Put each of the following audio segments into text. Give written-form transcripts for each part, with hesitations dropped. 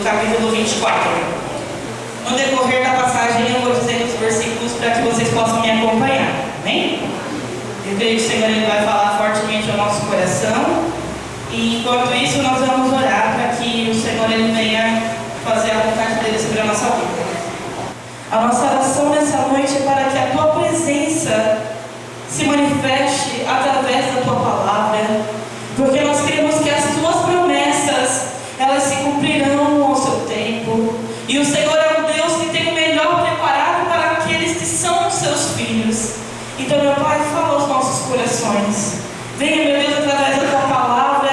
capítulo 24. No decorrer da passagem eu vou dizer os versículos para que vocês possam me acompanhar, amém? Eu creio que o Senhor ele vai falar fortemente ao nosso coração. E enquanto isso nós vamos orar para que o Senhor ele venha fazer a vontade dele sobre a nossa vida. A nossa oração nessa noite é para que a tua presença se manifeste através da tua palavra, porque nós cremos que as tuas promessas elas se cumprirão ao seu tempo, e o Senhor é um Deus que tem o melhor preparado para aqueles que são os seus filhos. Então, meu Pai, fala aos nossos corações. Venha, meu Deus, através da tua palavra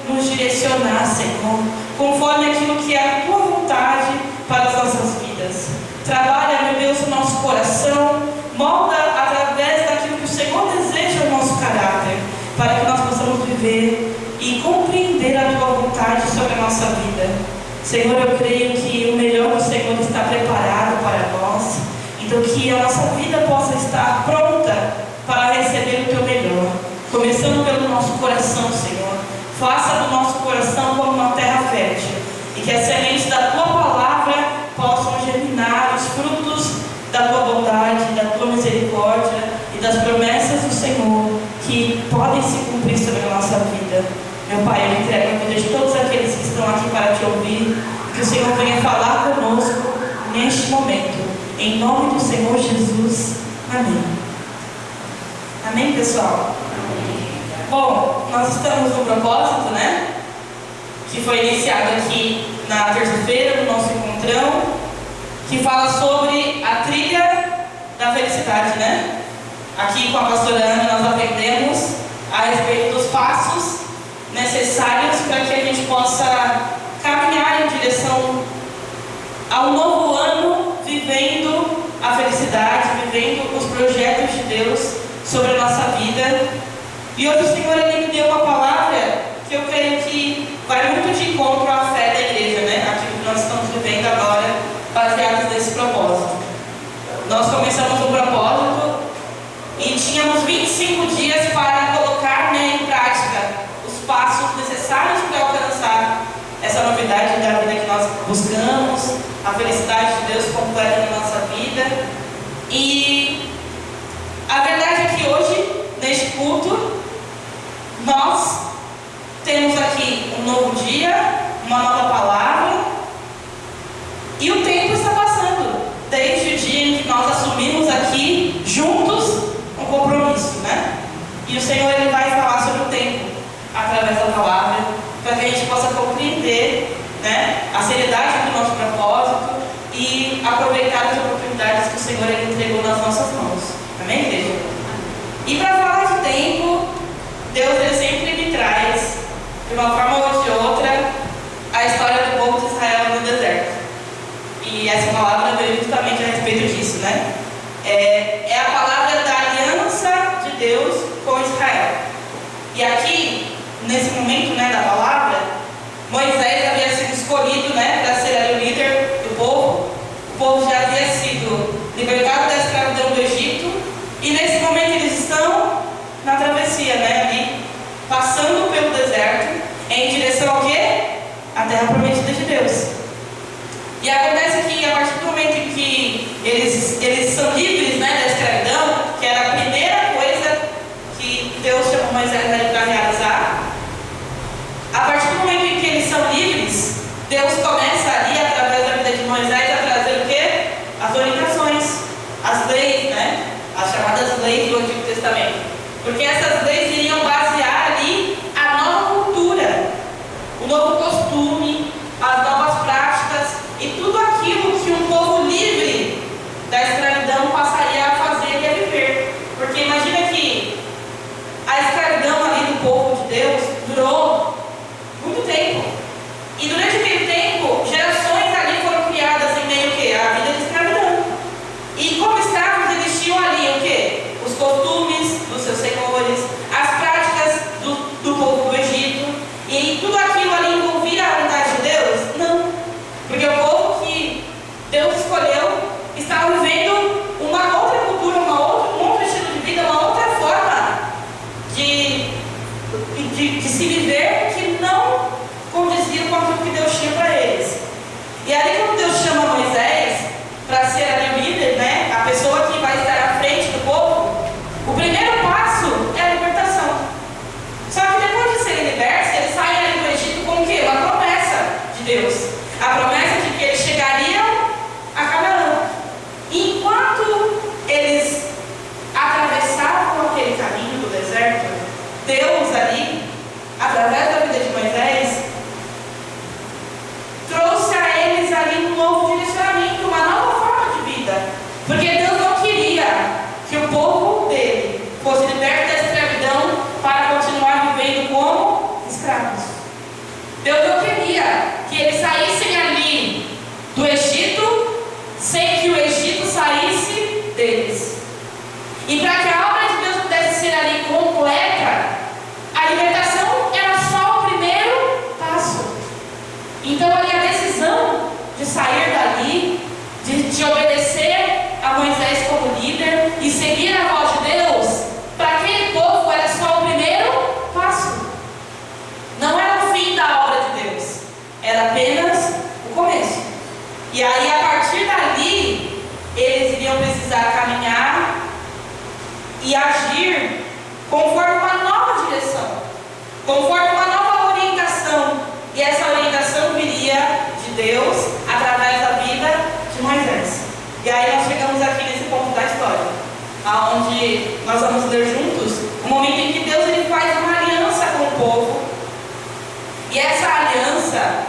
nos direcionar, Senhor, conforme aquilo que é a tua vontade para as nossas vidas. Trabalha, meu Deus, o nosso coração, molda através daquilo que o Senhor deseja o nosso caráter, para que nós possamos viver e compreender a tua vontade sobre a nossa vida. Senhor, eu creio que o melhor do Senhor está preparado para nós, então que a nossa vida possa estar pronta para receber o teu melhor, começando pelo nosso coração, Senhor. Faça do nosso coração como uma terra fértil, e que as sementes da tua palavra possam germinar os frutos da tua bondade, da tua misericórdia e das promessas do Senhor que podem se cumprir sobre a nossa vida. Meu Pai, eu entrego a vida de todos aqueles que estão aqui para te ouvir, que o Senhor venha falar conosco neste momento, em nome do Senhor Jesus. Amém. Amém, pessoal? Amém. Bom, nós estamos no propósito, né? Que foi iniciado aqui na terça-feira, no nosso encontrão, que fala sobre a trilha da felicidade, né? Aqui com a pastora Ana nós aprendemos a respeito dos passos necessários para que a gente possa caminhar em direção ao novo ano, vivendo a felicidade, vivendo os projetos de Deus sobre a nossa vida. E hoje o Senhor ele me deu uma palavra que eu creio que vai muito de encontro à fé da igreja, né? Aquilo que nós estamos vivendo agora, baseados nesse propósito. Nós começamos o propósito e tínhamos 25 dias para colocar, né, em prática os passos necessários para alcançar essa novidade da vida que nós buscamos, a felicidade de Deus completa na nossa vida. E a verdade é que hoje, neste culto, nós temos aqui um novo dia, uma nova palavra, e o tempo está passando, desde o dia em que nós assumimos aqui, juntos, um compromisso, né? E o Senhor ele vai falar sobre o tempo, através da palavra, para que a gente possa compreender, né, a seriedade do nosso propósito e aproveitar as oportunidades que o Senhor ele entregou nas nossas mãos. Amém, igreja? E para falar de tempo, Deus ele sempre me traz, de uma forma ou de outra, a história do povo de Israel no deserto. E essa palavra veio justamente a respeito disso, né? É a palavra da aliança de Deus com Israel. E aqui, nesse momento, né, da palavra, Moisés havia sido escolhido, né, para ser ali o líder do povo. O povo já havia sido libertado da escravidão do Egito. E nesse momento eles estão na travessia, né, ali, passando pelo deserto, em direção ao quê? A terra prometida de Deus. E acontece que a partir do momento em que eles são livres, né, da escravidão, que era a primeira coisa que Deus chamou Moisés para realizar, a partir do momento em que eles são livres, Deus começa ali, através da vida de Moisés, a trazer o quê? As orientações, as leis, né? As chamadas leis do Antigo Testamento. Porque essas leis iriam basear ali a nova cultura, o novo costume, as novas práticas e tudo aquilo que um povo livre da escravidão passaria a fazer e a viver. Porque imagina que a escravidão ali do povo de Deus durou muito tempo. E durante aquele tempo, gerações ali foram criadas em meio que à vida de escravidão. E como escravos, eles tinham ali o quê? Os costumes dos seus senhores, as práticas do povo do Egito. E tudo aquilo ali envolvia a vontade de Deus? Não. Porque o povo que Deus escolheu estava vivendo uma outra cultura, um outro estilo de vida, uma outra forma de se viver que não condizia com aquilo que Deus tinha para eles. E aí, quando Deus chama Moisés para ser ali o líder, né, a pessoa que vai estar à frente do povo, o primeiro passo é a libertação. Só que depois de serem libertos, eles saem ali do Egito com o quê? Uma promessa de Deus. A promessa de que eles chegariam a Canaã. E enquanto eles atravessavam aquele caminho do deserto, Deus ali, através da vida de Moisés, trouxe a eles ali um novo direcionamento, uma nova forma de vida. Porque Deus não queria que o povo dele fosse liberto da escravidão para continuar vivendo como escravos. Deus não queria que eles saíssem ali do Egito sem que o Egito saísse deles. E para que a obra de Deus pudesse ser ali completa, a libertação era só o primeiro passo. Então ali a decisão de sair dali, de obedecer a Moisés como líder e seguir a voz de Deus, para aquele povo era só o primeiro passo. Não era o fim da obra de Deus, era apenas o começo. E aí a partir dali, eles iriam precisar caminhar e agir conforme uma nova direção, conforme uma nova orientação. E essa orientação viria de Deus através da vida de Moisés. E aí nós chegamos aqui nesse ponto da história, aonde nós vamos ler juntos o momento em que Deus ele faz uma aliança com o povo. E essa aliança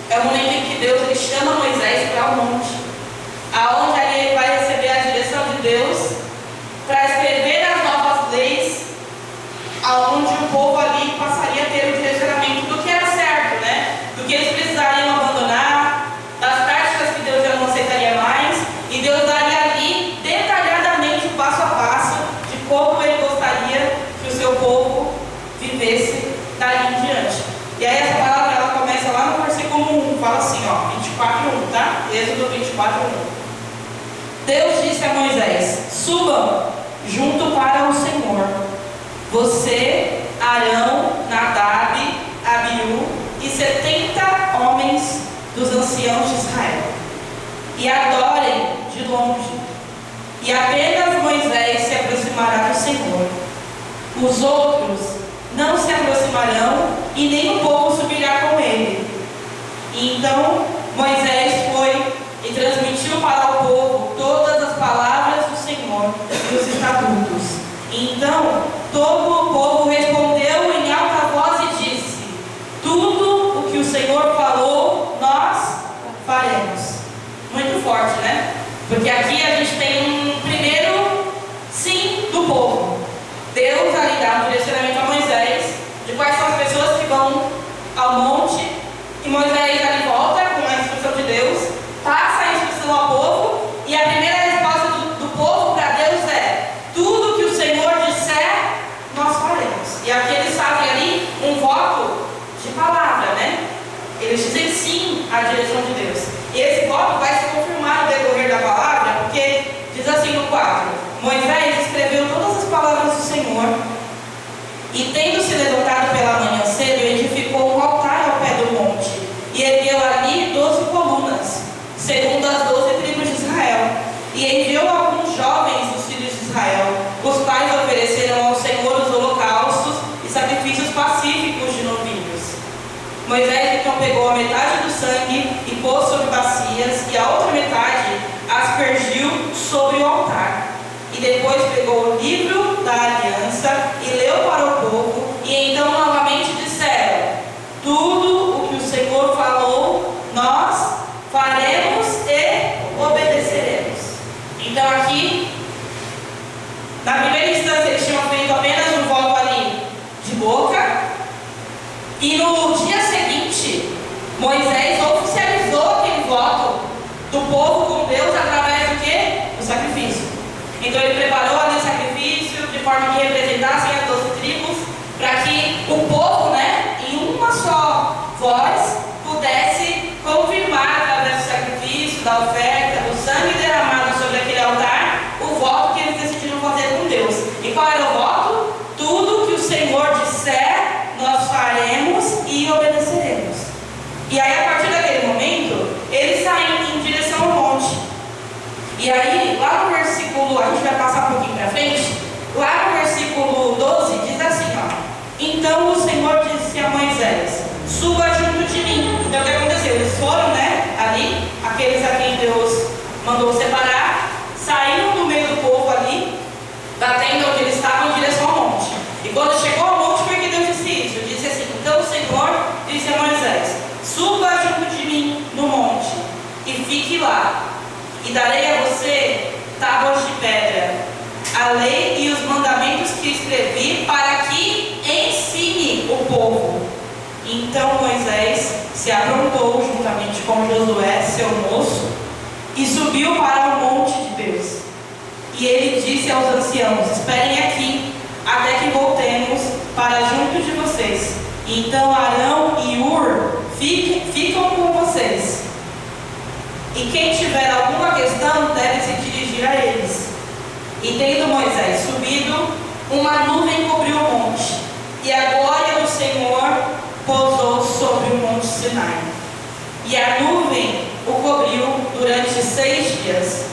é o momento em que Deus ele chama Moisés para o monte, aonde ali ele vai receber a direção de Deus para escrever as novas leis, aonde o povo ali passaria a ter o direcionamento do que era certo, né? Do que eles precisariam abandonar, das práticas que Deus já não aceitaria mais, e Deus daria ali detalhadamente o passo a passo de como ele gostaria que o seu povo vivesse dali em diante. E aí essa palavra ela começa lá no versículo 1, fala assim, ó, 24:1, tá? Êxodo 24:1. Deus disse a Moisés: suba junto para o Senhor, você, Arão, Nadab, Abiú e 70 homens dos anciãos de Israel, e adorem de longe, e apenas Moisés se aproximará do Senhor. Os outros não se aproximarão, e nem o povo subirá com ele. E então Moisés foi e transmitiu para o povo todas as palavras do Senhor e os estatutos. Então todo o povo respondeu em alta voz e disse: tudo o que o Senhor falou, nós faremos. Muito forte, né? Porque aqui a gente tem um primeiro sim do povo. Deus ali dá um direcionamento a Moisés de quais são as pessoas que vão ao monte, e Moisés ali volta com a instrução de Deus, passa a instrução ao povo, e a primeira resposta do povo para Deus é: tudo que o Senhor disser, nós faremos. E aqui eles fazem ali um voto de palavra, né? Eles dizem sim à direção de Deus. E esse voto vai se confirmar no decorrer da palavra, porque diz assim no 4: Moisés escreveu todas as palavras do Senhor, e tendo se levantado pela manhã cedo, edificou um altar ao pé do monte, e ergueu ali 12 colunas, segundo as 12 tribos de Israel, e enviou alguns jovens dos filhos de Israel, os quais ofereceram ao Senhor os holocaustos e sacrifícios pacíficos de novilhos. Moisés então pegou a metade do sangue e pôs sobre bacias, e a outra metade aspergiu sobre o altar. E depois pegou o livro da aliança e leu para o povo, e então novamente disseram: tudo o que o Senhor falou, nós faremos e obedeceremos. Então aqui, na primeira instância, eles tinham feito apenas um voto ali de boca, e no dia seguinte, Moisés oficializou aquele voto do povo com Deus através do quê? Do sacrifício. Então ele preparou ali o sacrifício de forma que representassem as 12 tribos, para que o povo, né, em uma só voz, pudesse confirmar através do sacrifício, da oferta, do sangue derramado sobre aquele altar, o voto que eles decidiram fazer com Deus. E qual era o voto? Tudo que o Senhor disser, nós faremos e obedeceremos. E aí, a partir daquele momento, eles sabiam lá: e darei a você tábuas de pedra, a lei e os mandamentos que escrevi, para que ensine o povo. Então Moisés se aprontou juntamente com Josué, seu moço, e subiu para o monte de Deus. E ele disse aos anciãos: esperem aqui, até que voltemos para junto de vocês. Então Arão e Hur ficam com vocês. E quem tiver alguma questão deve se dirigir a eles. E tendo Moisés subido, uma nuvem cobriu o monte, e a glória do Senhor pousou sobre o monte Sinai. E a nuvem o cobriu durante 6 dias.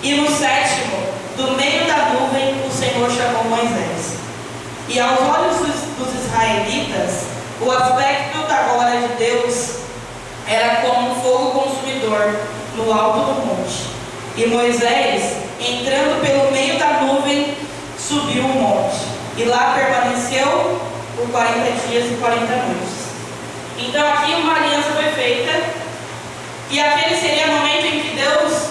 E no 7º, do meio da nuvem, o Senhor chamou Moisés. E aos olhos dos israelitas, o aspecto da glória de Deus era como um fogo consumidor no alto do monte. E Moisés, entrando pelo meio da nuvem, subiu o monte, e lá permaneceu por 40 dias e 40 noites. Então aqui uma aliança foi feita, e aquele seria o momento em que Deus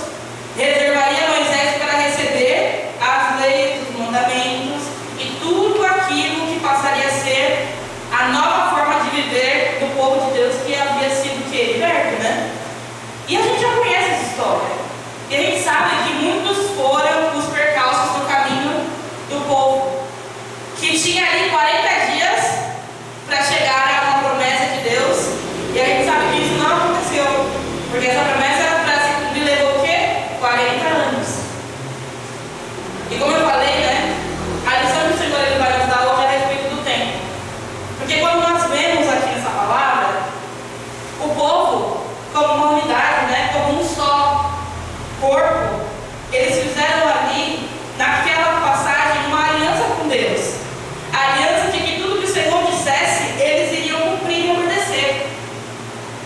reservaria Moisés para receber as leis, os mandamentos e tudo aquilo que passaria a ser a nova forma de viver do povo de Deus, que havia sido liberto, né? E a gente já conhece essa história. E a gente sabe que muitos foram os percalços no caminho do povo, que tinha ali 40 dias para chegar a uma promessa de Deus. E a gente sabe que isso não aconteceu, porque essa promessa para se cumprir levou o quê? 40 anos. E como eu falei, né? A lição que o Senhor ele vai nos dar hoje é a respeito do tempo. Porque quando nós vemos aqui nessa palavra, o povo como uma unidade, né? Como um só corpo, eles fizeram ali, naquela passagem, uma aliança com Deus. A aliança de que tudo que o Senhor dissesse, eles iriam cumprir e obedecer.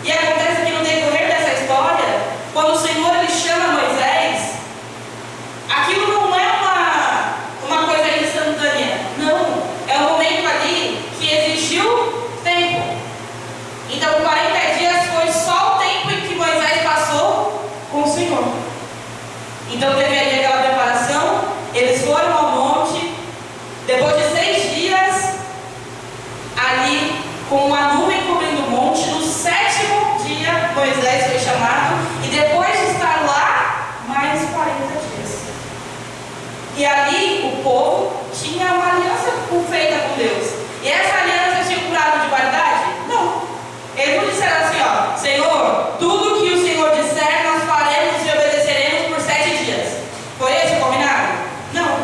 E acontece que no decorrer dessa história, quando o Senhor ele chama Moisés, aquilo não é uma coisa instantânea. Não, é um momento ali que exigiu tempo. Então 40 dias foi só o tempo em que Moisés passou com o Senhor. Então teve ali aquela preparação, eles foram ao monte, depois de 6 dias, ali com uma nuvem cobrindo o monte. No 7º dia Moisés foi chamado, e depois de estar lá, mais 40 dias. E ali o povo tinha uma aliança feita com Deus. E essa aliança tinha um prazo de validade? Não. Eles não disseram assim, ó: Senhor, tudo que o Senhor disser nós faremos e obedeceremos por 7 dias. Foi esse o combinado? Não.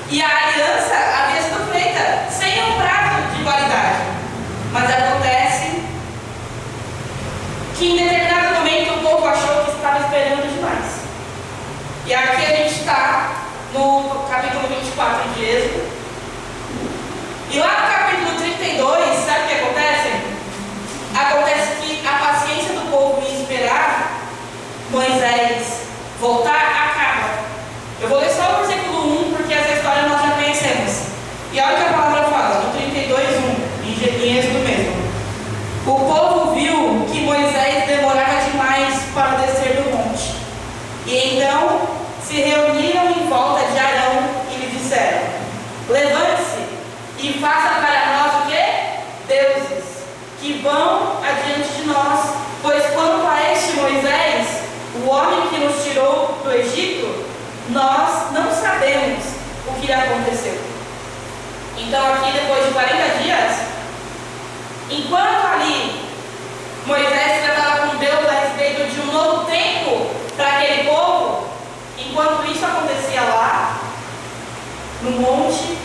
E a aliança havia sido feita sem um prazo de validade. Mas acontece que em determinado momento o povo achou que estava esperando demais. E aqui a gente está no capítulo 24 de Êxodo. E lá no capítulo 32, sabe o que acontece? Acontece que a paciência do povo em esperar Moisés voltar acaba. Eu vou ler só o versículo 1, porque essa história nós já conhecemos. E olha o que a palavra fala, no 32:1, em Êxodo mesmo. O povo viu que Moisés demorava demais para descer do monte. E então se reuniram em volta de Arão e lhe disseram: levante-se e faça para nós o quê? Deuses, que vão adiante de nós. Pois quanto a este Moisés, o homem que nos tirou do Egito, nós não sabemos o que lhe aconteceu. Então aqui, depois de 40 dias, enquanto ali Moisés tratava com Deus a respeito de um novo tempo para aquele povo, enquanto isso acontecia lá, no monte,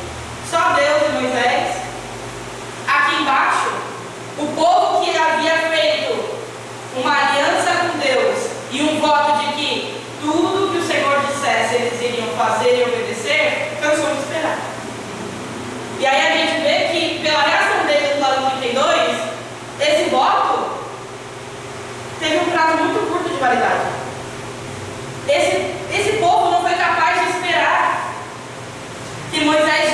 só Deus e Moisés, aqui embaixo, o povo que havia feito uma aliança com Deus e um voto de que tudo que o Senhor dissesse eles iriam fazer e obedecer, cansou de esperar. E aí a gente vê que, pela reação deles lá no 32, esse voto teve um prazo muito curto de validade. Esse povo não foi capaz de esperar que Moisés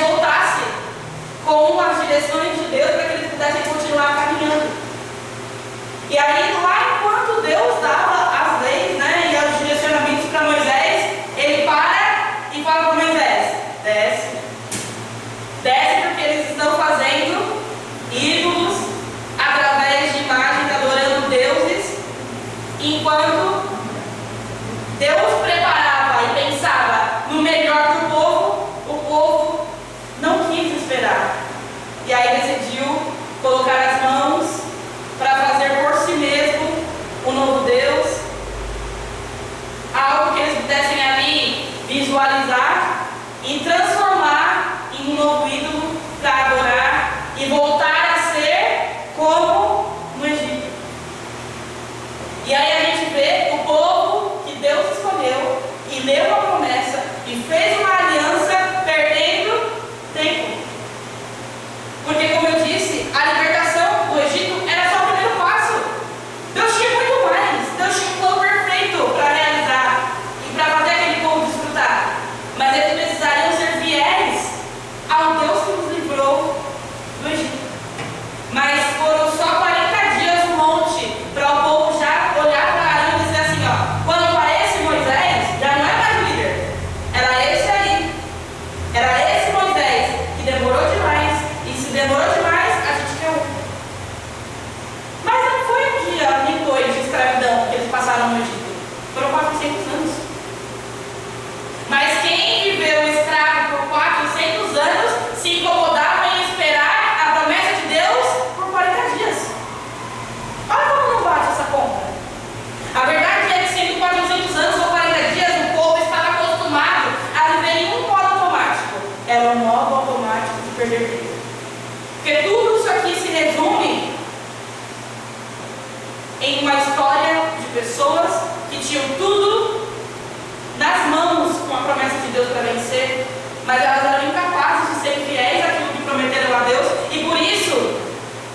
mas elas eram incapazes de ser fiéis àquilo que prometeram a Deus, e por isso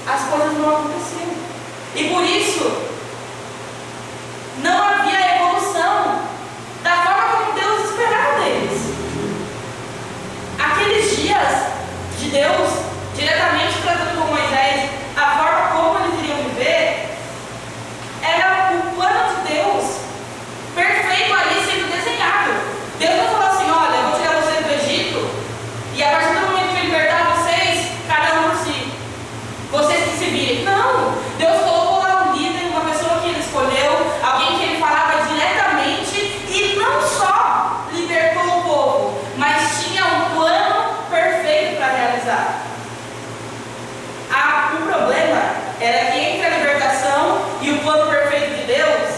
as coisas não aconteciam. E por isso não havia evolução da forma como Deus esperava deles. Aqueles dias de Deus, diretamente tratando com Moisés, a forma como eles iriam viver, era o plano de Deus perfeito ali sendo desenhado. Deus não falou assim: olha, eu vou tirar vocês do Egito, e a partir do momento que eu libertar vocês, cada um por si, vocês que se virem. Não, Deus colocou lá um líder, uma pessoa que ele escolheu, alguém que ele falava diretamente, e não só libertou o povo, mas tinha um plano perfeito para realizar. O problema era que entre a libertação e o plano perfeito de Deus,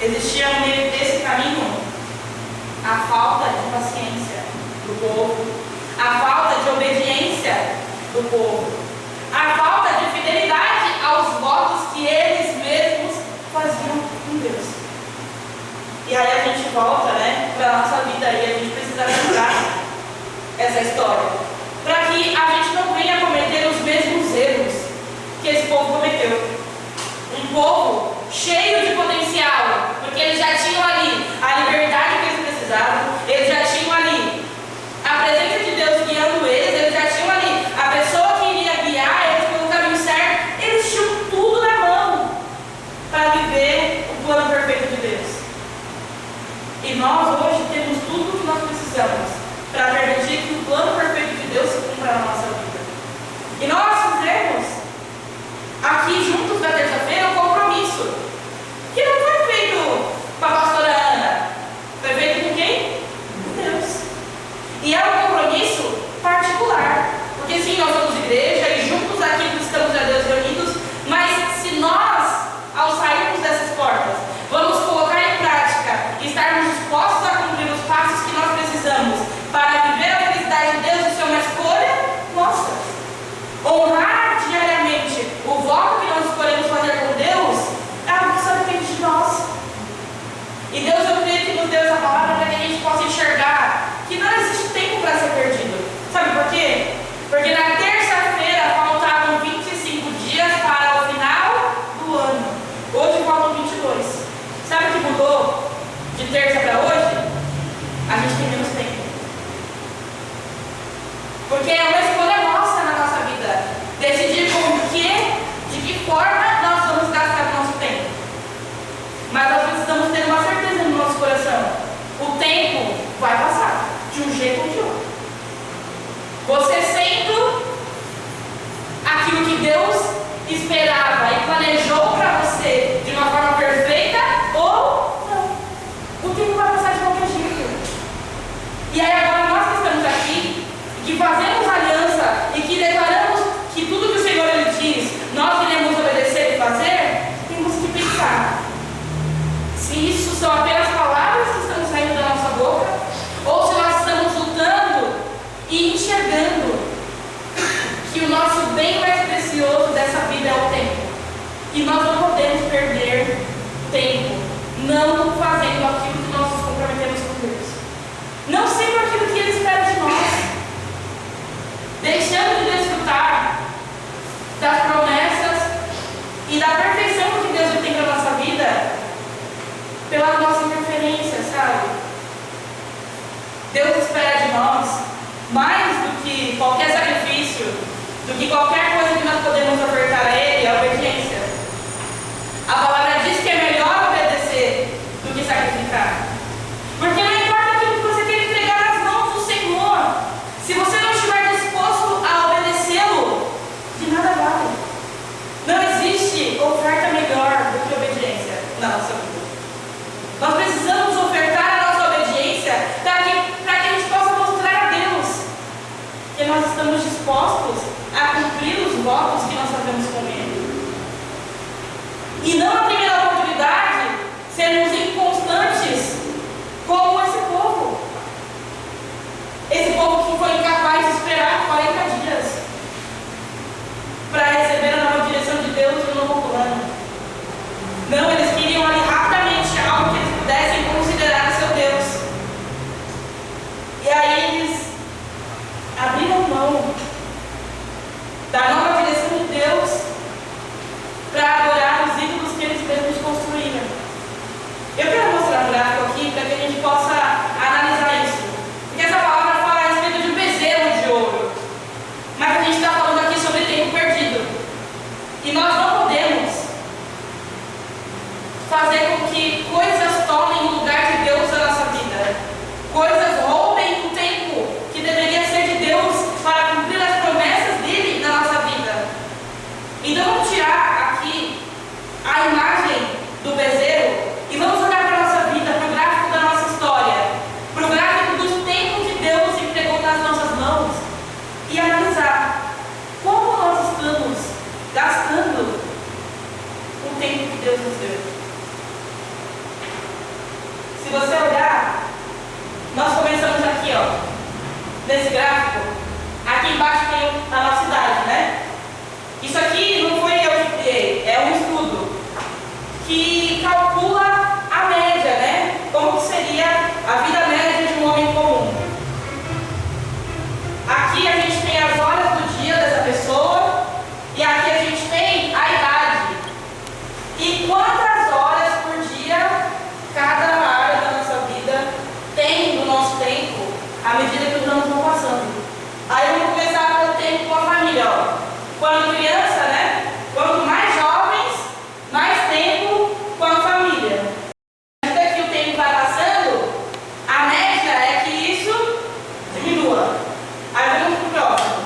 existia no meio desse caminho a falta de paciência do povo, a falta de obediência do povo, a falta de fidelidade aos votos que eles mesmos faziam com Deus. E aí a gente volta, para a nossa vida, e a gente precisa lembrar essa história, para que a gente não venha cometer os mesmos erros que esse povo cometeu. Um povo cheio de potencial, porque eles já tinham ali a liberdade que eles precisavam, eles já tinham ali a presença de Deus guiando eles já tinham ali a pessoa que iria guiar eles pelo caminho certo, eles tinham tudo na mão para viver o plano perfeito de Deus. E nós hoje temos tudo o que nós precisamos para permitir que o plano perfeito de Deus se cumpra na nossa vida. E nós fizemos aqui juntos da terça-feira um compromisso que não foi feito com a pastora Ana, foi feito com quem? Com Deus. E é um compromisso particular, porque sim, nós somos igreja e juntos aqui estamos a Deus reunidos, mas se nós, ao sairmos dessas portas, vamos colocar em prática e estarmos dispostos a cumprir os passos que nós precisamos para viver a felicidade de Deus, isso é uma escolha nossa. Honrar diariamente o voto que nós escolhemos fazer com Deus é algo que só depende de nós. E Deus, eu creio que nos deu essa palavra para que a gente possa enxergar que não existe tempo para ser perdido. Sabe por quê? Porque na terça-feira faltavam 25 dias para o final do ano. Hoje faltam 22. Sabe o que mudou de terça para hoje? A gente tem menos tempo. Porque é uma escolha nossa na nossa vida decidir com que, de que forma nós vamos gastar o nosso tempo. Mas nós precisamos ter uma certeza no nosso coração: o tempo vai passar, de um jeito ou de outro. Você sendo aquilo que Deus esperava e planejou para você de uma forma perfeita ou não, o tempo vai passar de qualquer jeito. E aí agora nós que estamos aqui, que fazemos aliança e que declaramos que tudo que o Senhor Ele diz, nós iremos obedecer e fazer, temos que pensar se isso são apenas palavras que estão saindo da nossa boca, ou se nós estamos lutando e enxergando que o nosso bem mais precioso dessa vida é o tempo. E nós não podemos perder tempo não fazendo aquilo que nós nos comprometemos com Deus, não sendo aquilo que Ele espera de nós, deixando de desfrutar das promessas e da perfeição que Deus tem para a nossa vida pela nossa interferência, sabe? Deus espera de nós mais do que qualquer sacrifício, do que qualquer coisa que nós podemos ofertar a Ele, a obediência. A palavra diz que é melhor obedecer do que sacrificar, porque não importa aquilo que você tem que entregar nas mãos do Senhor, se você não estiver disposto a obedecê-lo, de nada vale. Não existe oferta melhor do que obediência na nossa vida. Nós precisamos ofertar a nossa obediência para que a gente possa mostrar a Deus que nós estamos dispostos a cumprir os votos que nós fazemos com Ele. E não na primeira oportunidade sermos inconstantes como esse povo. Esse povo que foi incapaz de esperar 40 dias para receber a nova direção de Deus e o novo plano. Não, eles queriam ali rapidamente algo que eles pudessem considerar seu Deus. E aí eles E nós não podemos fazer com que coisas tomem o lugar de Deus na nossa vida. Coisas roubem o tempo que deveria ser de Deus para cumprir as promessas dele na nossa vida. Então vamos tirar aqui a imagem do bezerro e vamos olhar para a nossa vida, para o gráfico da nossa história, para o gráfico dos tempos que Deus entregou nas nossas mãos e analisar como nós estamos gastando o tempo que Deus nos deu. Se você olhar, nós começamos aqui, ó, nesse gráfico. Aqui embaixo tem a nossa idade, né? Isso aqui não foi eu que criei, é um estudo que calcula a média, né? Como que seria a vida média de um homem comum. Aqui a gente tem as horas do dia dessa pessoa e aqui a gente tem a idade. E quantas horas por dia cada área da nossa vida tem do nosso tempo à medida que os anos vão passando. Aí vamos começar pelo tempo com a família, ó. Quando criança, né? Quanto mais jovens, mais tempo com a família. À medida que o tempo vai passando, a média é que isso diminua. Aí vamos pro próximo.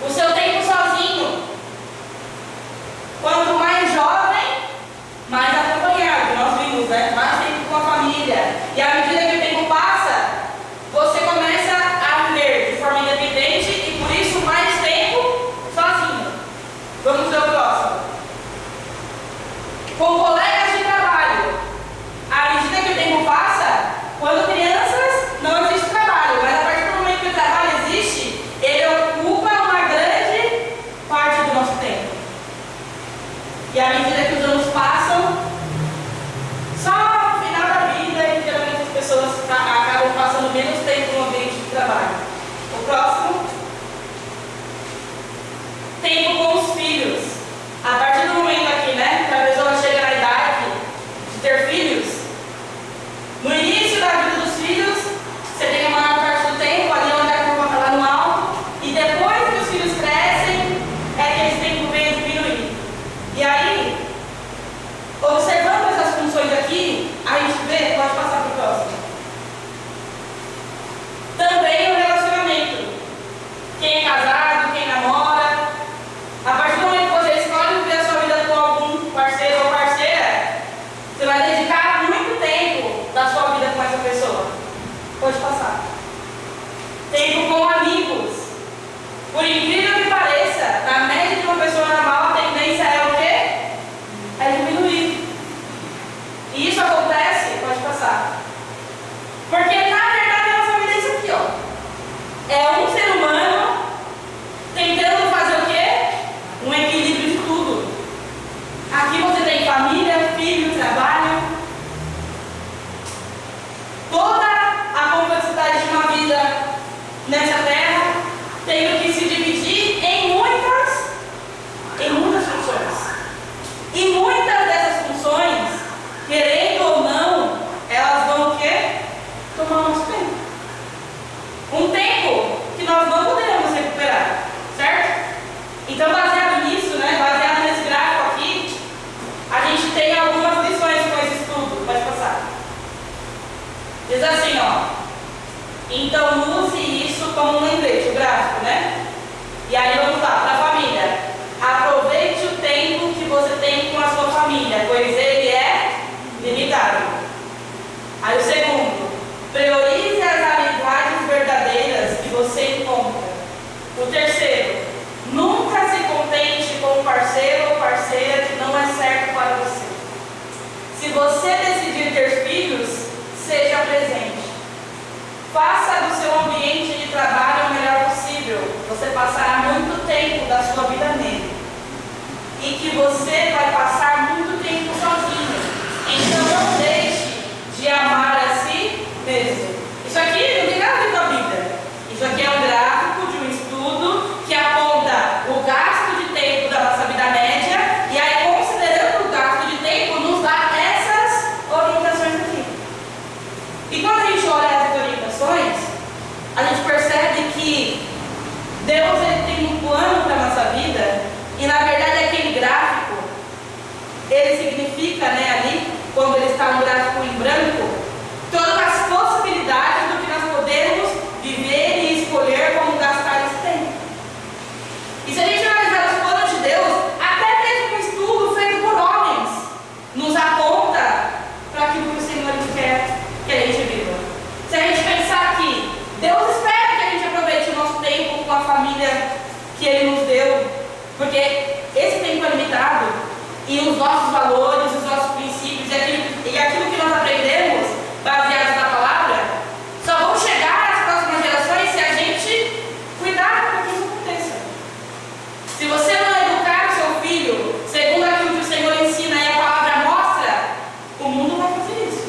O seu tempo sozinho. Quanto mais jovem, mais acompanhado. Nós vimos, né? Mais tempo com a família. E à medida que o tempo passa, você começa a viver de forma independente e por isso mais tempo sozinho. Vamos ver o próximo. Com colegas de trabalho. À medida que o tempo passa, quando crianças, não existe trabalho, mas a partir do momento que o trabalho existe, ele ocupa uma grande parte do nosso tempo. E à medida que os anos passam, só no final da vida, e geralmente as pessoas acabam passando menos tempo no ambiente de trabalho. O próximo, tempo com os filhos. A partir do momento aqui, né, que a pessoa chega na idade de ter filhos, no início da vida dos filhos, você tem a maior parte do tempo ali onde a curva está lá no alto, e depois que os filhos crescem, é que esse tempo vem a diminuir. E aí, observando essas funções aqui, a gente vê, pode passar para o próximo. Também o relacionamento. Quem é casado, quem namora. A partir do momento que você escolhe viver a sua vida com algum parceiro ou parceira, você vai dedicar muito tempo da sua vida com essa pessoa. Pode passar. Tempo com amigos. Por incrível que pareça, na média de uma pessoa normal, a tendência é o quê? É diminuir. E isso acontece, pode passar. Porque na verdade a nossa vida é isso aqui, ó. É um ser humano tentando fazer o quê? Um equilíbrio de tudo. Aqui você tem família, filho, trabalho. Toda a complexidade de uma vida nessa terra tendo que se dividir em muitas funções. E muitas dessas funções, querendo ou não, elas vão o quê? Tomar o nosso tempo. Um tempo que nós não poderemos recuperar, certo? Então, baseado nisso, né, baseado nesse gráfico aqui, a gente tem algumas lições com esse estudo. Pode passar. Diz assim, ó. Então, use isso como um lembrete, o gráfico, né? E aí vamos lá, para a família. Aproveite o tempo que você tem com a sua família, pois ele é limitado. Aí o segundo, priorize as amizades verdadeiras que você encontra. O terceiro, nunca se contente com um parceiro ou parceira que não é certo para você. Se você decidir ter filhos, seja presente. Faça do seu ambiente de trabalho o melhor possível. Você passará muito tempo da sua vida nele. E que você vai passar muito tempo sozinho. Então não deixe de amar a si mesmo. Isso aqui não tem nada a ver com a Bíblia. Isso aqui é um gráfico de um estudo que aponta o gasto de tempo da nossa vida média. E aí, considerando o gasto de tempo, nos dá essas orientações aqui. E quando a gente olha essas orientações, a gente percebe que Deus ele tem um plano para a nossa vida e na verdade ele significa, ali, quando ele está no gráfico em branco, todas as possibilidades do que nós podemos viver e escolher como gastar esse tempo. E se a gente analisar os planos de Deus, até mesmo um estudo feito por homens nos aponta para aquilo que o Senhor quer que a gente viva. Se a gente pensar que Deus espera que a gente aproveite o nosso tempo com a família que Ele nos deu, porque esse tempo é limitado e os nossos valores, os nossos princípios e aquilo que nós aprendemos baseados na palavra só vão chegar às próximas gerações se a gente cuidar para que isso aconteça. Se você não educar o seu filho segundo aquilo que o Senhor ensina e a palavra mostra, o mundo vai fazer isso.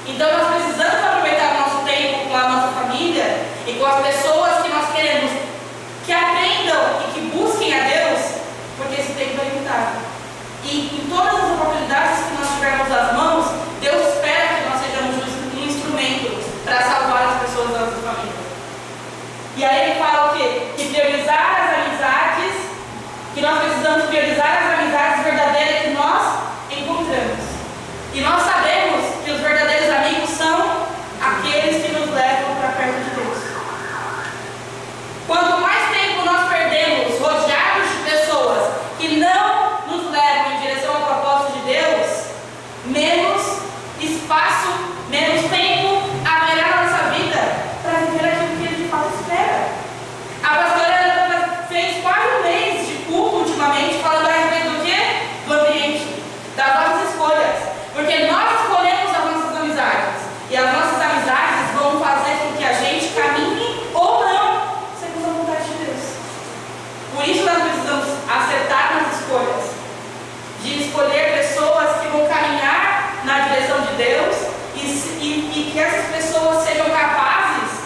Então nós precisamos aproveitar o nosso tempo com a nossa família e com as pessoas que nós queremos que aprendam e que busquem a Deus, porque esse tempo é limitado. E em todas as oportunidades que nós tivermos às mãos, Deus espera que nós sejamos um instrumento para salvar as pessoas da nossa família. E aí ele fala o quê? Que priorizar as amizades, que nós precisamos priorizar as amizades verdadeiras que nós encontramos. E nós sabemos que os verdadeiros amigos são aqueles que nos levam para perto de Deus. Quanto mais tempo nós perdemos rodeados de pessoas que não nos levam em direção ao propósito de Deus, menos espaço, menos tempo haverá na nossa vida para viver aquilo que Ele de fato espera. A pastora Ana fez quase um mês de culto ultimamente falando a respeito do quê? Do ambiente, das nossas escolhas. Porque nós escolhemos as nossas amizades e as nossas amizades vão fazer com que a gente caminhe ou não segundo a vontade de Deus. Por isso nós precisamos acertar nas escolhas, de escolher pessoas que vão caminhar na direção de Deus e que essas pessoas sejam capazes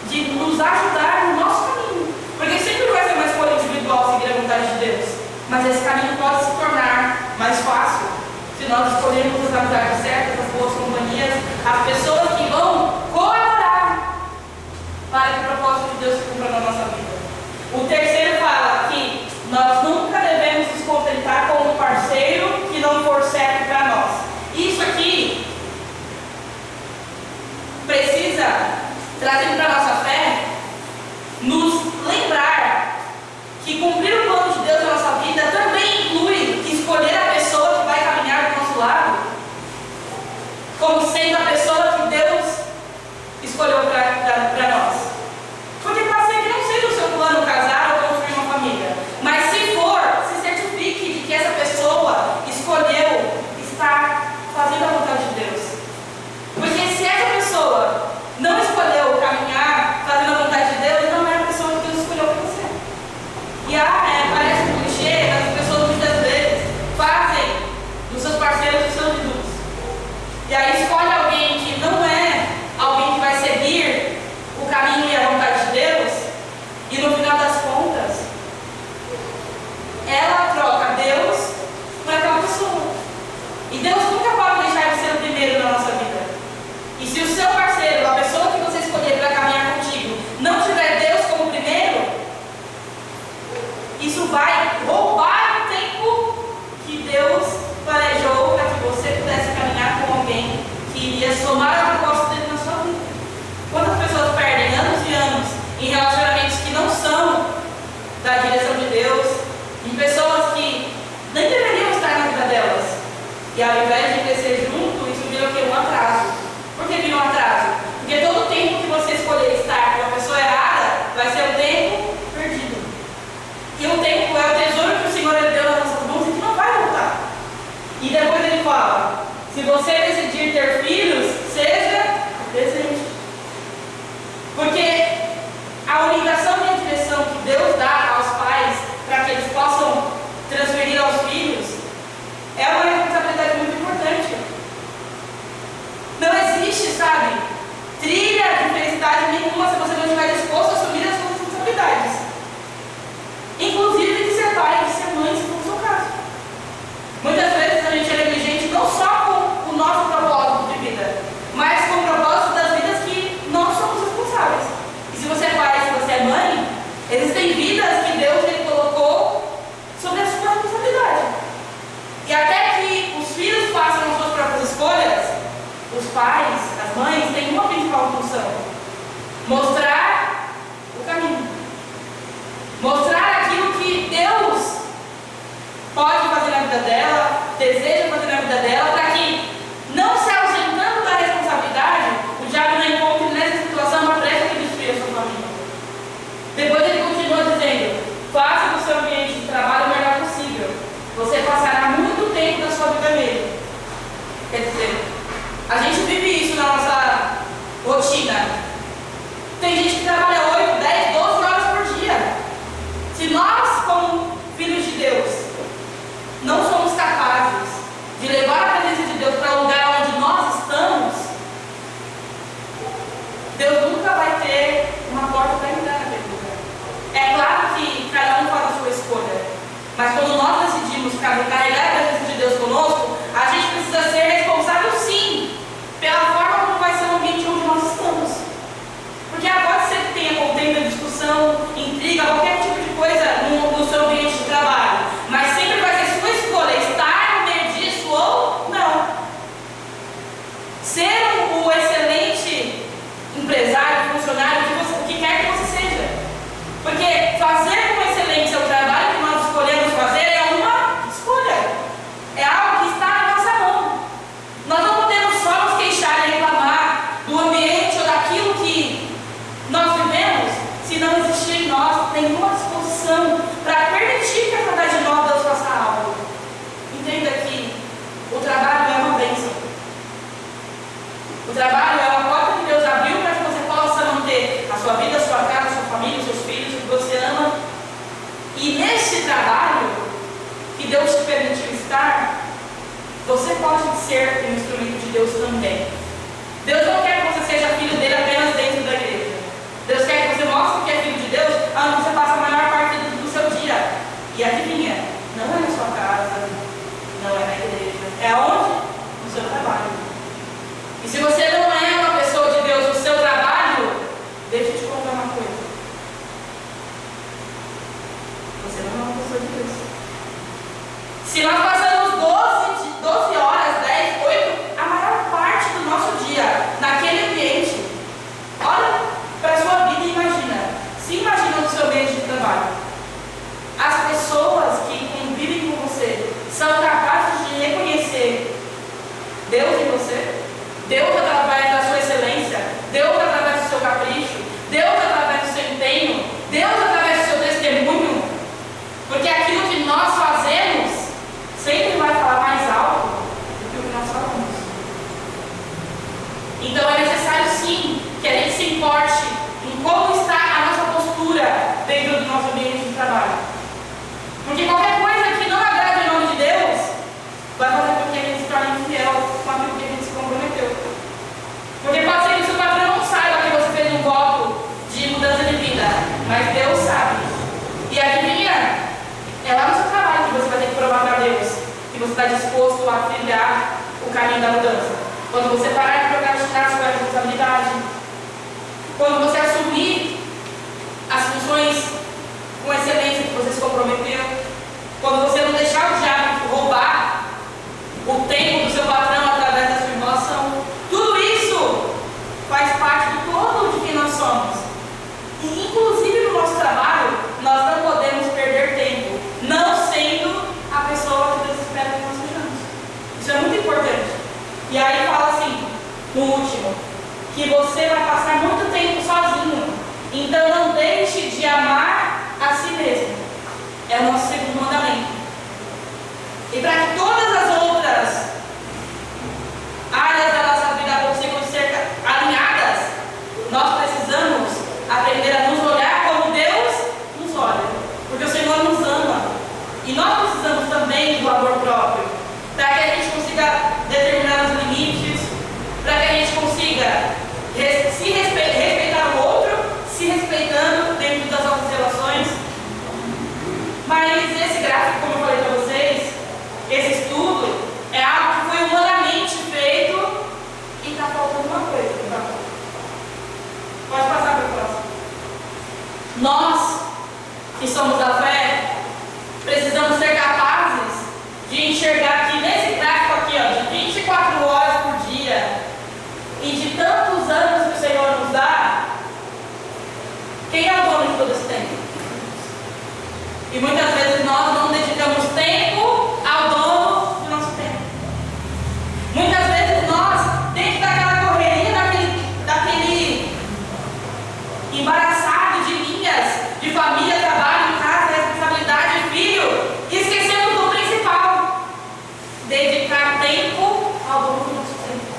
de nos ajudar no nosso caminho. Porque sempre vai ser uma escolha individual seguir a vontade de Deus, mas esse caminho pode se tornar mais fácil se nós escolhermos as amizades certas, as boas companhias, as pessoas que vão colaborar para que o propósito de Deus se cumpra na nossa vida. O terceiro fala que nós nunca devemos nos contentar com um parceiro que não for certo para nós. Isso aqui precisa trazer para a nossa fé, nos lembrar que cumprir o plano de Deus na nossa vida também inclui escolher a pessoa que vai caminhar do nosso lado como sendo a pessoa que Deus escolheu para nós. Porque pode ser que não seja o seu plano casar ou construir uma família, mas se for, se certifique de que essa pessoa escolheu estar fazendo a vontade de Deus. Porque se essa pessoa não escolheu caminhar fazendo a vontade de Deus, não é a pessoa que Deus escolheu para você. E parece um clichê, mas as pessoas muitas vezes fazem dos seus parceiros os seus ídolos. E aí escolhe alguém que não é alguém que vai seguir o caminho e a vontade de Deus, e no final das contas, ela troca Deus por aquela pessoa. E Deus nunca pode deixar de ser o primeiro na nossa vida. E se o seu parceiro, a pessoa que você escolher para caminhar contigo, não tiver Deus como primeiro, isso vai roubar o tempo que Deus planejou para que você pudesse caminhar com alguém que iria somar a proposta dele na sua vida. Quantas pessoas perdem anos e anos em relacionamentos que não são da direção de Deus, em pessoas que nem deveriam estar na vida delas, e ao invés de crescer junto, isso vira o quê? Um atraso. Por que vira um atraso? Porque todo o tempo que você escolher estar com a pessoa errada vai ser um tempo perdido. E o tempo é o tesouro que o Senhor deu nas nossas mãos e que não vai voltar. E depois ele fala: se você decidir ter filhos, seja presente. Porque a orientação e a direção que Deus dá aos pais para que eles possam transferir aos filhos é uma responsabilidade muito importante. Não existe, sabe, trilha de felicidade nenhuma se você não estiver disposto a assumir as suas responsabilidades. Inclusive de ser pai, de ser mãe, se for o seu caso. Muitas vezes a gente é negligente não só com o nosso propósito de vida, mas com o propósito das vidas que nós somos responsáveis. E se você é pai, se você é mãe, A gente vive isso na nossa rotina. Tem gente que trabalha 8, 10, 12 horas por dia. Se nós, como filhos de Deus, não somos capazes de levar a presença de Deus para o lugar onde nós estamos, Deus nunca vai ter uma porta para entrar naquele lugar. É claro que cada um faz a sua escolha, mas quando nós decidimos carregar a presença de Deus conosco, a gente precisa ser responsável sim pela forma como vai ser o ambiente onde nós estamos. Porque pode ser que tenha contenda, discussão, intriga, qualquer tipo de coisa no seu ambiente de trabalho, mas sempre vai ser sua escolha estar no meio disso ou não. Ser o excelente empresário, funcionário, o que quer que você seja. Porque fazer com excelência o trabalho que nós escolhemos fazer é uma escolha. É algo que está na nossa mão. Nós não podemos só nos queixar e reclamar do ambiente ou daquilo que nós vivemos se não existir em nós nenhuma disposição para permitir que através de nós Deus faça algo. Entenda que o trabalho é uma bênção. O trabalho é uma porta que Deus abriu para que você possa manter a sua vida, a sua casa, a sua família, os seus filhos, o que você ama. E nesse trabalho que Deus te permitiu estar, você pode ser um instrumento de Deus também. Deus não quer que você seja filho dele apenas dentro da igreja. Deus quer que você mostre que é filho de Deus onde você passa a maior parte do seu dia. E adivinha, não é na sua casa, não é na igreja, é aonde? No seu trabalho. E se você não é uma pessoa de Deus no seu trabalho, deixa eu te contar uma coisa. Você não é uma pessoa de Deus. Se nós passamos 12 horas, 10, 8, a maior parte do nosso dia naquele ambiente, olha para a sua vida e imagina. Se imagina no seu ambiente de trabalho. As pessoas que convivem com você são capazes de reconhecer Deus em você, Deus através da sua excelência, Deus através do seu capricho, Deus através do seu empenho, Deus através do seu testemunho. Porque aquilo que nós fazemos sempre vai falar mais alto do que o que nós falamos. Então é necessário sim que a gente se importe em como está a nossa postura dentro do nosso ambiente de trabalho. Porque qualquer coisa que não agrade o nome de Deus vai fazer com que a gente se torne infiel com aquilo que a gente se comprometeu. Porque pode ser que o seu patrão não saiba que você fez um voto de mudança de vida, mas Deus sabe. E adivinha? É lá no seu trabalho que você vai ter que provar para Deus que você está disposto a trilhar o caminho da mudança. Quando você parar de procrastinar a sua responsabilidade, quando você assumir as funções com excelência que você se comprometeu, quando você não deixar o diabo roubar o tempo do seu patrão através da sua enrolação, tudo isso faz parte de todo de quem nós somos. E inclusive no nosso trabalho, nós não podemos perder tempo, não sendo a pessoa que Deus espera que nós sejamos. Isso é muito importante. E aí fala assim, no último, que você vai passar muito tempo sozinho. Então não deixe de amar a si mesmo. É o nosso segundo mandamento. E para que todas as outras áreas da nossa vida consigam ser alinhadas, nós precisamos aprender a nos olhar como Deus nos olha. Porque o Senhor nos ama. E nós precisamos também do amor próprio, para que a gente consiga determinar os limites, para que a gente consiga respeitar o outro, se respeitando dentro das nossas relações. Mas esse gráfico, como eu falei para vocês, esse estudo é algo que foi humanamente feito e está faltando uma coisa. Tá? Pode passar para o próximo. Nós, que somos da fé, precisamos ser capazes de enxergar que nesse gráfico aqui, ó, de 24 horas por dia e de tantos anos que o Senhor nos dá, quem é o dono de todo esse tempo? E muitas vezes nós não dedicamos tempo ao dono do nosso tempo. Muitas vezes nós, dentro daquela correria, daquele embaraçado de linhas, de família, trabalho, casa, responsabilidade, filho, esquecemos do principal: dedicar tempo ao dono do nosso tempo.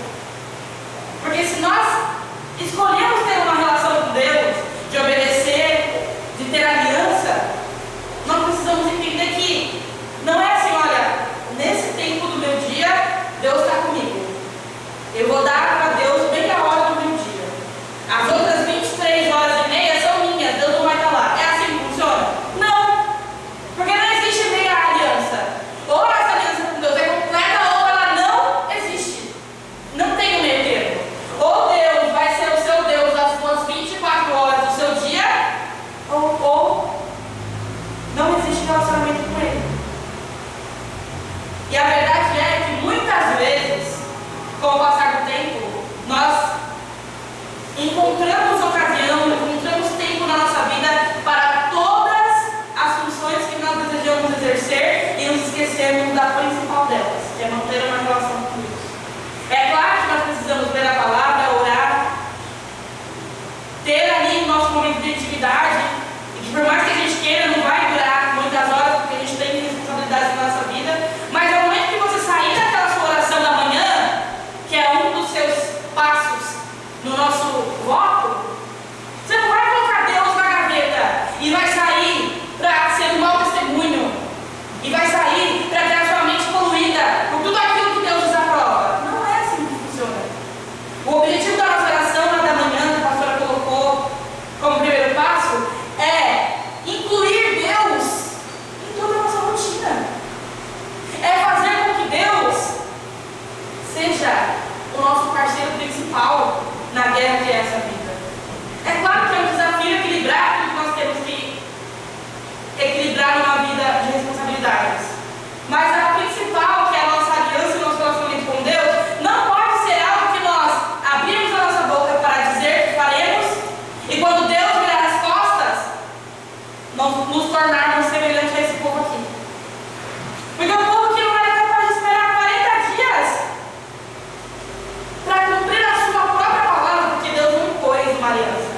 exercer e nos esquecermos da principal delas, que é manter uma relação com Deus. É claro que nós precisamos ler a palavra, orar, ter ali o nosso momento de intimidade, e que por mais que a gente queira, não vai durar muitas horas, porque a gente tem responsabilidades na nossa vida, mas é o momento que você sair daquela sua oração da manhã, que é um dos seus passos no nosso voto, você não vai colocar Deus na gaveta e vai sair para ser um mau testemunho, e vai sair para ter a sua mente poluída por tudo aquilo que Deus desaprova. Não é assim que funciona. O objetivo da nossa oração lá da manhã, que a pastora colocou como primeiro passo, é incluir Deus em toda a nossa rotina. É fazer com que Deus seja o nosso parceiro principal na guerra que é essa vida. É claro que é um desafio equilibrar tudo que nós temos que equilibrar numa vida de responsabilidades. Mas a principal, que é a nossa aliança e o nosso relacionamento com Deus, não pode ser algo que nós abrimos a nossa boca para dizer que faremos, e quando Deus virar as costas, nós nos tornarmos semelhantes a esse povo aqui. Porque o povo que não era capaz de esperar 40 dias para cumprir a sua própria palavra, porque Deus não impôs uma aliança.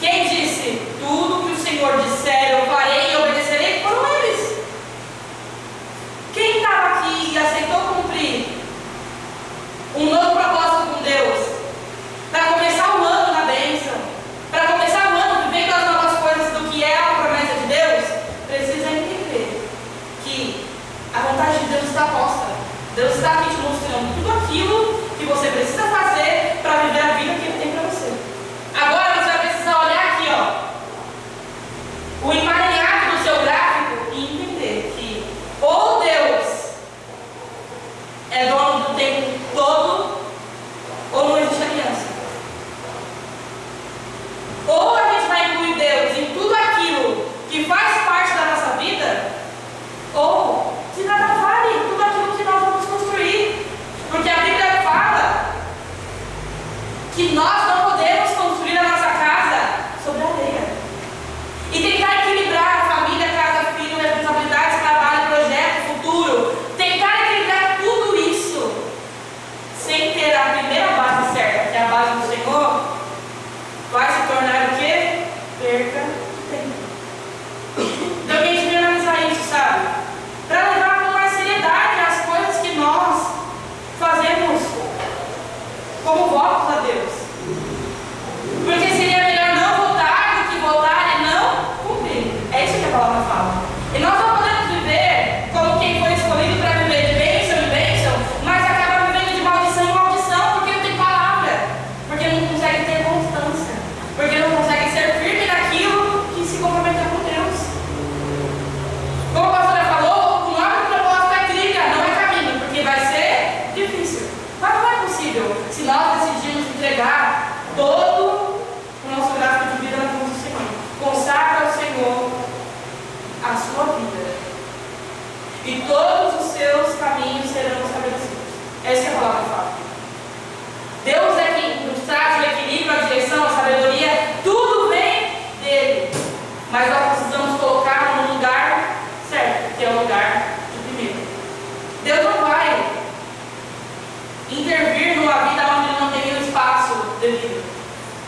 Quem disse tudo que o Senhor disser, eu farei e obedecerei, foram eles. Quem estava aqui e aceitou cumprir um novo propósito com Deus, para começar o ano na bênção, para começar o ano vivendo as novas coisas do que é a promessa de Deus, precisa entender que a vontade de Deus está posta. Deus está aqui te mostrando tudo aquilo que você precisa fazer para viver a vida que Ele tem para você. Agora você vai precisar olhar aqui, ó, o emaranhado do seu gráfico e entender que ou Deus é dono do tempo todo, ou não existe aliança. Ou a gente vai incluir Deus em tudo aquilo que faz parte da nossa vida, ou de nada vale tudo aquilo que nós vamos construir. Porque a Bíblia fala que nós não podemos construir a nossa casa sobre areia. E tentar equilibrar a família, casa, filho, responsabilidades, trabalho, projeto, futuro. Tentar equilibrar tudo isso sem ter a primeira base certa, que é a base do Senhor, vai se tornar o quê? Perca de tempo. Então a gente deve analisar isso, sabe? Para levar com mais seriedade as coisas que nós fazemos como votos a Deus. Porque seria melhor não votar do que votar e não cumprir. É isso que a palavra fala. E nós não podemos viver como quem foi escolhido para viver de bênção em bênção, mas acaba vivendo de maldição em maldição porque não tem palavra, porque não consegue ter constância, porque não consegue ser firme naquilo que se comprometeu com Deus. Como a pastora falou, o nome do propósito é trilha, não é caminho, porque vai ser difícil. Mas não é possível se nós decidirmos entregar todo o nosso gráfico de vida na mão do Senhor. Consacra ao Senhor a sua vida, e todos os seus caminhos serão estabelecidos. Essa é a palavra que fala. Deus é quem nos traz o equilíbrio, a direção, a sabedoria, tudo vem dele. Mas nós precisamos colocar no lugar certo, que é o lugar de primeiro. Deus não vai intervir numa vida onde Ele não tem o espaço devido.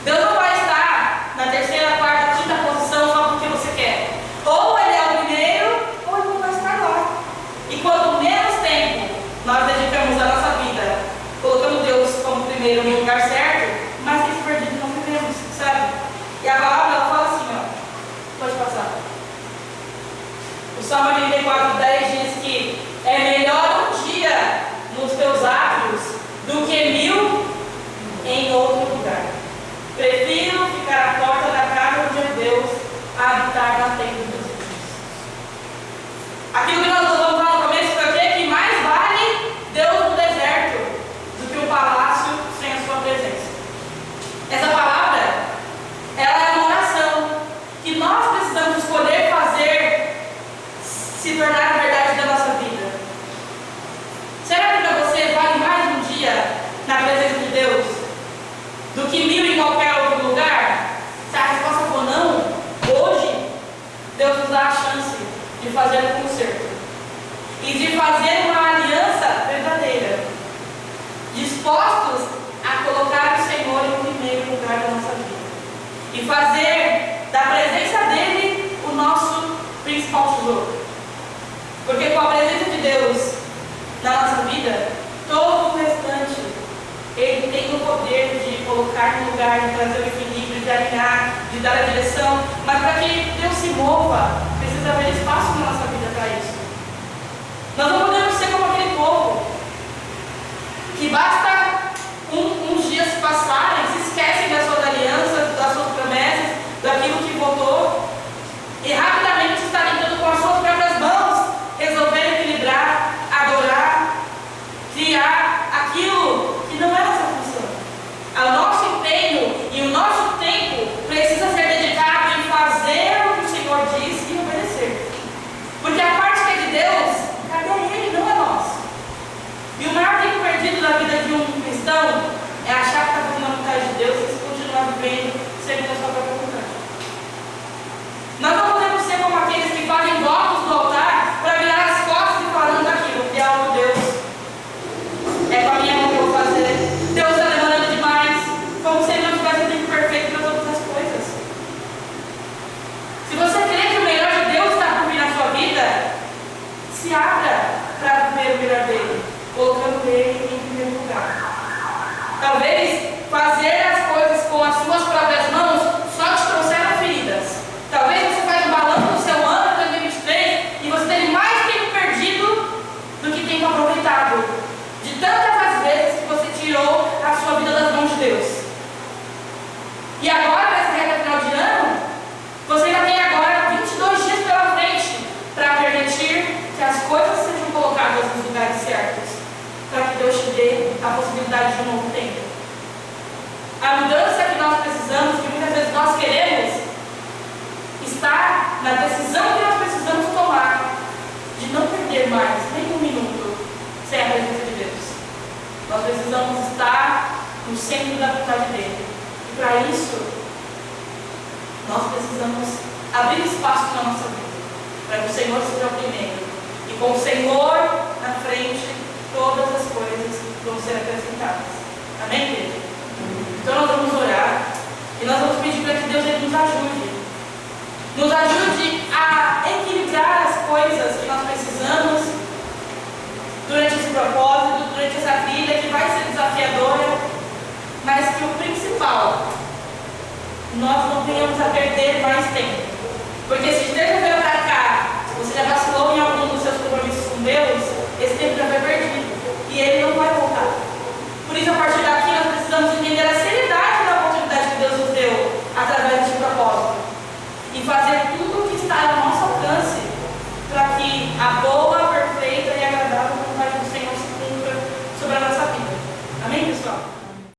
Deus não vai estar na terceira, quarta, quinta posição só porque você quer. Ou Ele é o primeiro, ou Ele não vai estar lá. E quanto menos tempo nós dedicamos a nossa vida colocando Deus como primeiro no lugar certo, mais tempo perdido nós vivemos, sabe? E a palavra ela fala assim, ó. Pode passar. O Salmo 84:10 diz que é melhor um dia nos teus átrios do que 1000 em outro lugar. Prefiro ficar à porta da casa de Deus a habitar na tenda dos ímpios. Aquilo que nós vamos falar no começo foi o quê? Que mais vale Deus no deserto do que um palácio sem a sua presença. Essa palavra, ela é uma oração que nós precisamos escolher fazer se tornar a verdade da nossa vida. Será que para você vale mais um dia na presença de Deus do que 1000 em qualquer outro lugar? Se a resposta for não, hoje Deus nos dá a chance de de fazer um conserto e de fazer uma aliança verdadeira, dispostos a colocar o Senhor em primeiro lugar da nossa vida e fazer da presença dele o nosso principal tesouro. Porque com a presença de Deus na nossa vida, todo o restante ele tem o poder de colocar no lugar, de trazer o equilíbrio, de alinhar, de dar a direção. Mas para que Deus se mova, precisa haver espaço na nossa vida para isso. Nós não podemos ser como aquele povo que basta uns dias passarem, se esquecem das suas alianças, das suas promessas, daquilo que votou, e rapidamente está tentando com as suas próprias mãos resolver equilibrar, adorar, criar aquilo que não é nossa função. O nosso empenho e o nosso tempo precisa ser dedicado em fazer o que o Senhor diz e obedecer. Porque a parte que é de Deus, cabe a Ele, não é nossa. E o maior tempo perdido na vida de um cristão é achar que está fazendo a vontade de Deus e continuar vivendo segundo a sua própria vontade. Nós não podemos ser como aqueles que fazem votos no altar para virar as costas e falar, não, daquilo, que é algo de Deus. É com a minha mão que eu vou fazer. Deus está demorando demais. Como se Ele não tivesse o tempo perfeito para todas as coisas. Se você crê que o melhor de Deus está por vir na sua vida, se abra para viver o melhor dele, colocando Ele em primeiro lugar. Talvez fazer as coisas com as suas próprias mãos só te trouxeram feridas. Talvez você faz um balanço do seu ano de 2023 e você teve mais tempo perdido do que tempo aproveitado. De tantas as vezes que você tirou a sua vida das mãos de Deus. E agora, nessa reta final de ano, você ainda tem agora 22 dias pela frente para permitir que as coisas sejam colocadas nos lugares certos, para que Deus te dê a possibilidade de um novo tempo. A mudança que nós precisamos, que muitas vezes nós queremos, está na decisão que nós precisamos tomar de não perder mais nem um minuto sem a presença de Deus. Nós precisamos estar no centro da vontade dele. E para isso, nós precisamos abrir espaço na nossa vida, para que o Senhor seja o primeiro. E com o Senhor na frente, todas as coisas vão ser acrescentadas. Amém, igreja? Então nós vamos orar e nós vamos pedir para que Deus ele nos ajude. Nos ajude a equilibrar as coisas que nós precisamos durante esse propósito, durante essa trilha que vai ser desafiadora, mas que o principal, nós não venhamos a perder mais tempo. Porque se